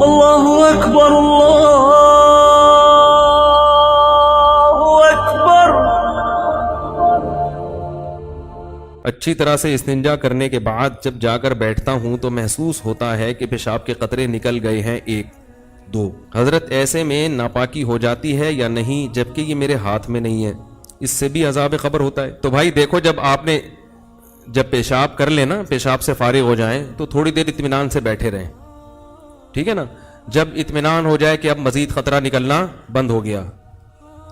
اللہ اکبر اللہ اکبر۔ اچھی طرح سے استنجا کرنے کے بعد جب جا کر بیٹھتا ہوں تو محسوس ہوتا ہے کہ پیشاب کے قطرے نکل گئے ہیں، 1 2۔ حضرت ایسے میں ناپاکی ہو جاتی ہے یا نہیں، جبکہ یہ میرے ہاتھ میں نہیں ہے؟ اس سے بھی عذاب قبر ہوتا ہے؟ تو بھائی دیکھو، جب پیشاب کر لیں نا، پیشاب سے فارغ ہو جائیں تو تھوڑی دیر اطمینان سے بیٹھے رہیں، ٹھیک ہے نا؟ جب اطمینان ہو جائے کہ اب مزید خطرہ نکلنا بند ہو گیا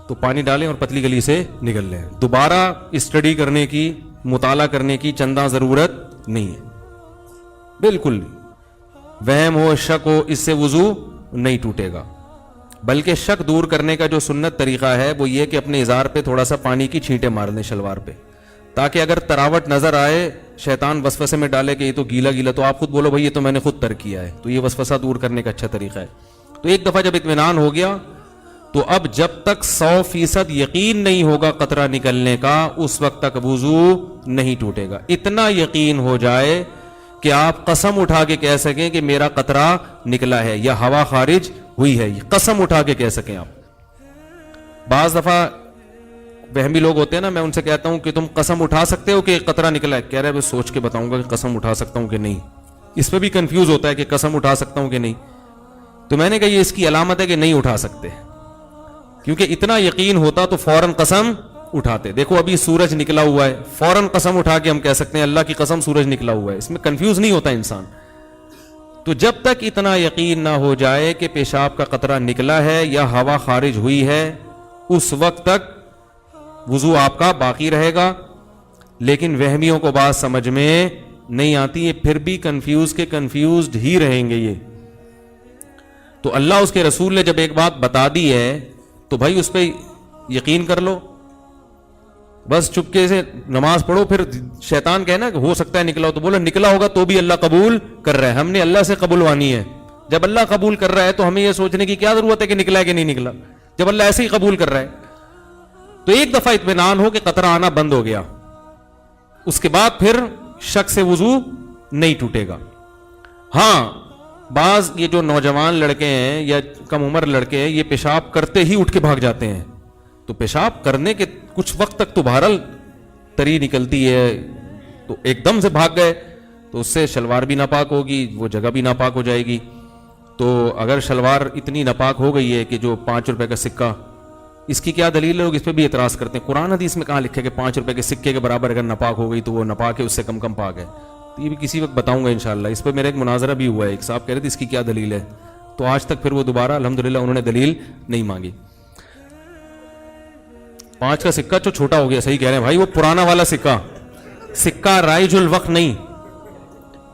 تو پانی ڈالیں اور پتلی گلی سے نکل لیں۔ دوبارہ اسٹڈی کرنے کی، مطالعہ کرنے کی چندہ ضرورت نہیں ہے، بالکل نہیں۔ وہم ہو، شک ہو، اس سے وضو نہیں ٹوٹے گا، بلکہ شک دور کرنے کا جو سنت طریقہ ہے وہ یہ کہ اپنے ازار پہ تھوڑا سا پانی کی چھینٹیں مار لیں، شلوار پہ، تاکہ اگر تراوٹ نظر آئے، شیطان وسوسے میں ڈالے کہ یہ تو گیلا گیلا، تو آپ خود بولو بھائی یہ تو میں نے خود ترک کیا ہے، تو یہ وسوسہ دور کرنے کا اچھا طریقہ ہے۔ تو ایک دفعہ جب اطمینان ہو گیا تو اب جب تک 100% یقین نہیں ہوگا قطرہ نکلنے کا، اس وقت تک وضو نہیں ٹوٹے گا۔ اتنا یقین ہو جائے کہ آپ قسم اٹھا کے کہہ سکیں کہ میرا قطرہ نکلا ہے یا ہوا خارج ہوئی ہے، قسم اٹھا کے کہہ سکیں آپ۔ بعض دفعہ وہمی لوگ ہوتے ہیں نا، میں ان سے کہتا ہوں کہ تم قسم اٹھا سکتے ہو کہ قطرہ نکلا ہے؟ کہہ رہے میں سوچ کے بتاؤں گا کہ قسم اٹھا سکتا ہوں کہ نہیں۔ اس پہ بھی کنفیوز ہوتا ہے کہ قسم اٹھا سکتا ہوں کہ نہیں، تو میں نے کہا یہ اس کی علامت ہے کہ نہیں اٹھا سکتے، کیونکہ اتنا یقین ہوتا تو فوراً قسم اٹھاتے۔ دیکھو ابھی سورج نکلا ہوا ہے، فوراً قسم اٹھا کے ہم کہہ سکتے ہیں اللہ کی قسم سورج نکلا ہوا ہے، اس میں کنفیوز نہیں ہوتا انسان۔ تو جب تک اتنا یقین نہ ہو جائے کہ پیشاب کا قطرہ نکلا ہے یا ہوا خارج ہوئی ہے، اس وقت تک وضو آپ کا باقی رہے گا۔ لیکن وہمیوں کو بات سمجھ میں نہیں آتی، یہ پھر بھی کنفیوزڈ ہی رہیں گے یہ۔ تو اللہ اس کے رسول نے جب ایک بات بتا دی ہے تو بھائی اس پہ یقین کر لو، بس چپکے سے نماز پڑھو۔ پھر شیطان کہنا کہ ہو سکتا ہے نکلا ہو، تو بولو نکلا ہوگا تو بھی اللہ قبول کر رہا ہے، ہم نے اللہ سے قبولوانی ہے۔ جب اللہ قبول کر رہا ہے تو ہمیں یہ سوچنے کی کیا ضرورت ہے کہ نکلا ہے کہ نہیں نکلا، جب اللہ ایسے ہی قبول کر رہا ہے۔ تو ایک دفعہ اطمینان ہو کہ قطرہ آنا بند ہو گیا، اس کے بعد پھر شک سے وضو نہیں ٹوٹے گا۔ ہاں بعض یہ جو نوجوان لڑکے ہیں یا کم عمر لڑکے ہیں، یہ پیشاب کرتے ہی اٹھ کے بھاگ جاتے ہیں، تو پیشاب کرنے کے کچھ وقت تک تو بہرحال تری نکلتی ہے، تو ایک دم سے بھاگ گئے تو اس سے شلوار بھی ناپاک ہوگی، وہ جگہ بھی ناپاک ہو جائے گی۔ تو اگر شلوار اتنی ناپاک ہو گئی ہے کہ جو 5 روپے کا سکہ، اس کی کیا دلیل ہے؟ لوگ اس پہ بھی اعتراض کرتے ہیں، قرآن حدیث میں کہاں لکھے کہ 5 روپے کے سکے کے برابر اگر ناپاک ہو گئی تو وہ ناپاک ہے، اس سے کم پاک ہے۔ تو یہ بھی کسی وقت بتاؤں گا انشاءاللہ۔ اس پہ میرا ایک مناظرہ بھی ہوا ہے، ایک صاحب کہہ رہے تھے اس کی کیا دلیل ہے، تو آج تک پھر وہ دوبارہ الحمدللہ انہوں نے دلیل نہیں مانگی۔ 5 کا سکہ جو چھوٹا ہو گیا، صحیح کہہ رہے ہیں بھائی، وہ پرانا والا سکہ رائج الوقت نہیں،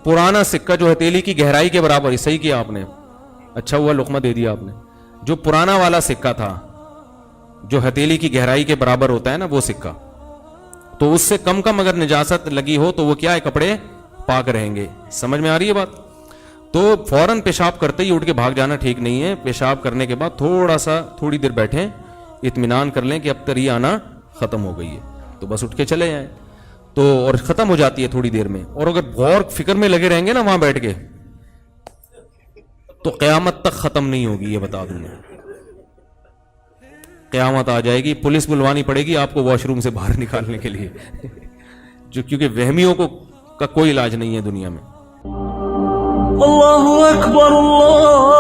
پرانا سکہ جو ہتھیلی کی گہرائی کے برابر، صحیح کیا آپ نے، اچھا ہوا لقمہ دے دیا آپ نے۔ جو پرانا والا سکہ تھا جو ہتھیلی کی گہرائی کے برابر ہوتا ہے نا، وہ سکہ، تو اس سے کم اگر نجاست لگی ہو تو وہ کیا ہے، کپڑے پاک رہیں گے۔ سمجھ میں آ رہی ہے بات؟ تو فوراً پیشاب کرتے ہی اٹھ کے بھاگ جانا ٹھیک نہیں ہے۔ پیشاب کرنے کے بعد تھوڑی دیر بیٹھیں، اطمینان کر لیں کہ اب تری آنا ختم ہو گئی ہے، تو بس اٹھ کے چلے جائیں، تو اور ختم ہو جاتی ہے تھوڑی دیر میں۔ اور اگر غور فکر میں لگے رہیں گے نا وہاں بیٹھ کے، تو قیامت تک ختم نہیں ہوگی، یہ بتا دوں میں۔ قیامت آ جائے گی، پولیس بلوانی پڑے گی آپ کو واش روم سے باہر نکالنے کے لیے، کیونکہ وہمیوں کا کوئی علاج نہیں ہے دنیا میں۔ اللہ اکبر اللہ